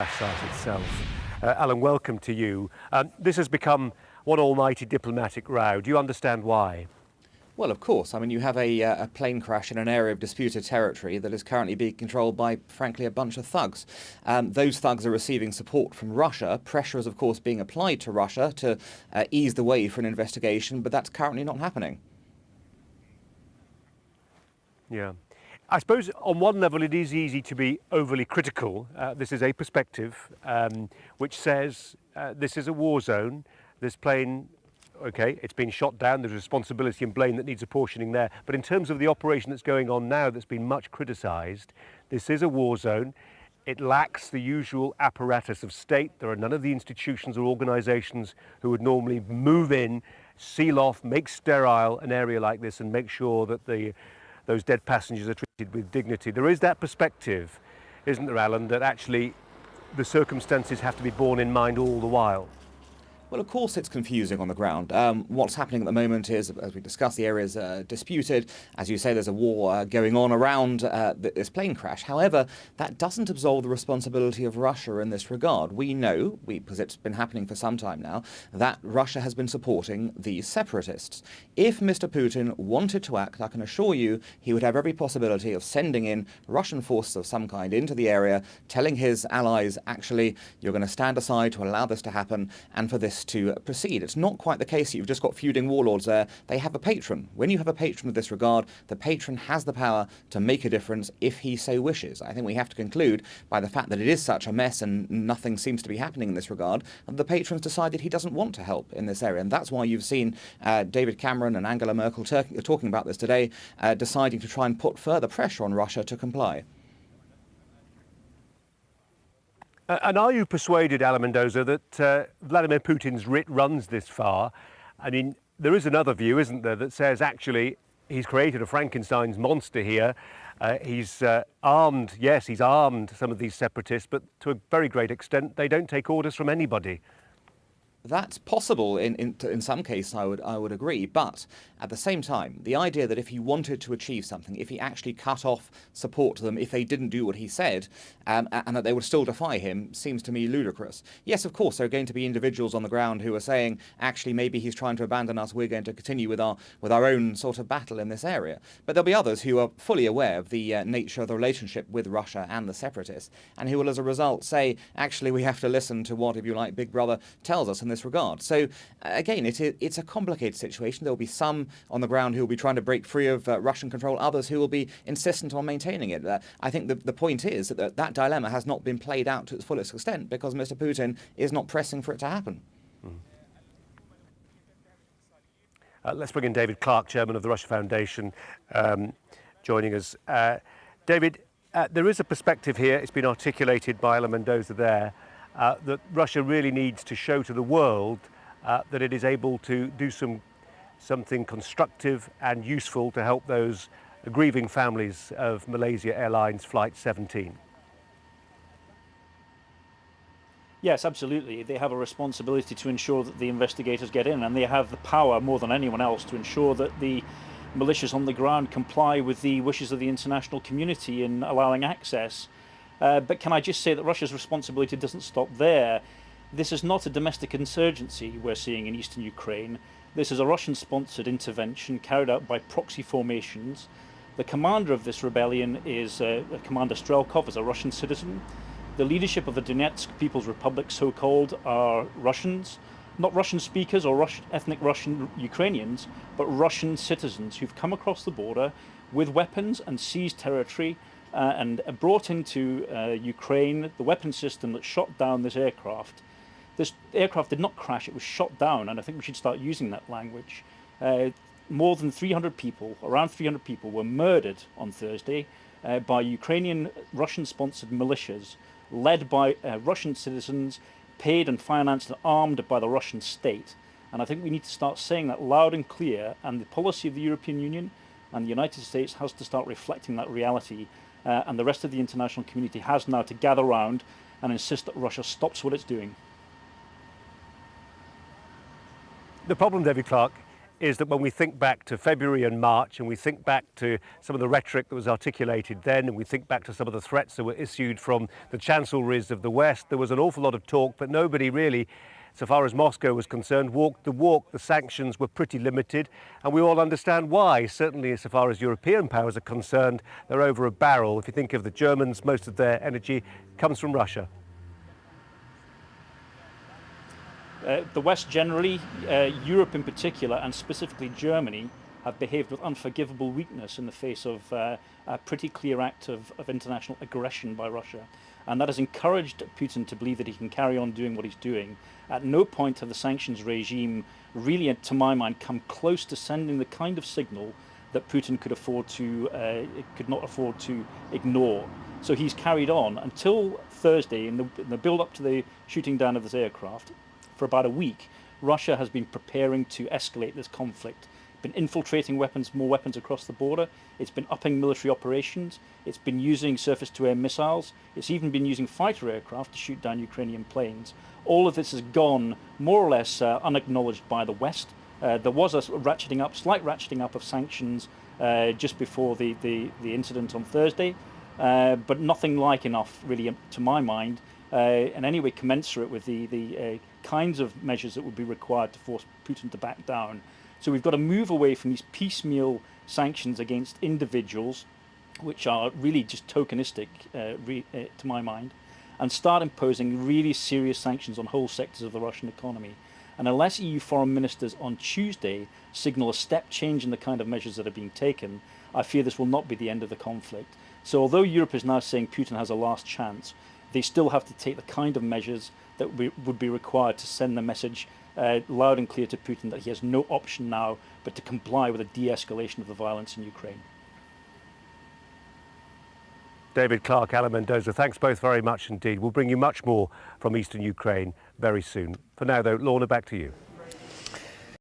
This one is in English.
site itself. Alan, welcome to you. This has become one almighty diplomatic row. Do you understand why? Well, of course. I mean, you have a plane crash in an area of disputed territory that is currently being controlled by, frankly, a bunch of thugs. Those thugs are receiving support from Russia. Pressure is, of course, being applied to Russia to ease the way for an investigation, but that's currently not happening. Yeah. I suppose on one level it is easy to be overly critical. This is a perspective which says this is a war zone. This plane, okay, it's been shot down. There's responsibility and blame that needs apportioning there. But in terms of the operation that's going on now that's been much criticised, this is a war zone. It lacks the usual apparatus of state. There are none of the institutions or organisations who would normally move in, seal off, make sterile an area like this and make sure that those dead passengers are treated with dignity. There is that perspective, isn't there, Alan, that actually the circumstances have to be borne in mind all the while? Well, of course it's confusing on the ground. What's happening at the moment is, as we discussed, the area is disputed. As you say, there's a war going on around this plane crash. However, that doesn't absolve the responsibility of Russia in this regard. We know, because it's been happening for some time now, that Russia has been supporting these separatists. If Mr. Putin wanted to act, I can assure you he would have every possibility of sending in Russian forces of some kind into the area, telling his allies, actually, you're going to stand aside to allow this to happen and for this to proceed. It's not quite the case that you've just got feuding warlords there. They have a patron. When you have a patron of this regard, the patron has the power to make a difference if he so wishes. I think we have to conclude by the fact that it is such a mess and nothing seems to be happening in this regard, that the patron's decided he doesn't want to help in this area. And that's why you've seen David Cameron and Angela Merkel talking about this today, deciding to try and put further pressure on Russia to comply. And are you persuaded, Alan Mendoza, that Vladimir Putin's writ runs this far? I mean, there is another view, isn't there, that says actually he's created a Frankenstein's monster here. He's armed, yes, he's armed some of these separatists, but to a very great extent, they don't take orders from anybody. That's possible in some cases, I would agree, but at the same time, the idea that if he wanted to achieve something, if he actually cut off support to them, if they didn't do what he said, and that they would still defy him, seems to me ludicrous. Yes, of course, there are going to be individuals on the ground who are saying, actually, maybe he's trying to abandon us, we're going to continue with our own sort of battle in this area. But there'll be others who are fully aware of the nature of the relationship with Russia and the separatists, and who will, as a result, say, actually, we have to listen to what, if you like, Big Brother tells us in this regard. So again, it's a complicated situation. There will be some on the ground who will be trying to break free of Russian control, others who will be insistent on maintaining it. I think the point is that dilemma has not been played out to its fullest extent because Mr. Putin is not pressing for it to happen. Let's bring in David Clark, chairman of the Russia Foundation, joining us. David, there is a perspective here, it's been articulated by Alan Mendoza there, that Russia really needs to show to the world that it is able to do something constructive and useful to help those grieving families of Malaysia Airlines Flight 17. Yes, absolutely. They have a responsibility to ensure that the investigators get in, and they have the power more than anyone else to ensure that the militias on the ground comply with the wishes of the international community in allowing access. But can I just say that Russia's responsibility doesn't stop there. This is not a domestic insurgency we're seeing in eastern Ukraine. This is a Russian-sponsored intervention carried out by proxy formations. The commander of this rebellion is Commander Strelkov, is a Russian citizen. The leadership of the Donetsk People's Republic, so-called, are Russians, not Russian speakers or ethnic Russian Ukrainians, but Russian citizens who've come across the border with weapons and seized territory and brought into Ukraine the weapon system that shot down this aircraft. This aircraft did not crash, it was shot down, and I think we should start using that language. More than 300 people, around 300 people, were murdered on Thursday by Ukrainian Russian-sponsored militias, led by Russian citizens, paid and financed and armed by the Russian state. And I think we need to start saying that loud and clear, and the policy of the European Union and the United States has to start reflecting that reality. And the rest of the international community has now to gather round and insist that Russia stops what it's doing. The problem, David Clark, is that when we think back to February and March, and we think back to some of the rhetoric that was articulated then, and we think back to some of the threats that were issued from the chancelleries of the West, there was an awful lot of talk, but nobody really, so far as Moscow was concerned, walked the walk. The sanctions were pretty limited, and we all understand why. Certainly, so far as European powers are concerned, they're over a barrel. If you think of the Germans, most of their energy comes from Russia. The West generally, Europe in particular, and specifically Germany, have behaved with unforgivable weakness in the face of a pretty clear act of international aggression by Russia. And that has encouraged Putin to believe that he can carry on doing what he's doing. At no point have the sanctions regime really, to my mind, come close to sending the kind of signal that Putin could not afford to ignore. So he's carried on until Thursday, in the build-up to the shooting down of this aircraft. For about a week, Russia has been preparing to escalate this conflict. Been infiltrating more weapons across the border. It's been upping military operations. It's been using surface-to-air missiles. It's even been using fighter aircraft to shoot down Ukrainian planes. All of this has gone more or less unacknowledged by the West. There was a slight ratcheting up of sanctions just before the incident on Thursday, but nothing like enough, really, to my mind, in any way commensurate with the kinds of measures that would be required to force Putin to back down. So we've got to move away from these piecemeal sanctions against individuals, which are really just tokenistic, to my mind, and start imposing really serious sanctions on whole sectors of the Russian economy. And unless EU foreign ministers on Tuesday signal a step change in the kind of measures that are being taken, I fear this will not be the end of the conflict. So although Europe is now saying Putin has a last chance, they still have to take the kind of measures that would be required to send the message loud and clear to Putin that he has no option now but to comply with a de-escalation of the violence in Ukraine. David Clark, Alan Mendoza, thanks both very much indeed. We'll bring you much more from eastern Ukraine very soon. For now, though, Lorna, back to you.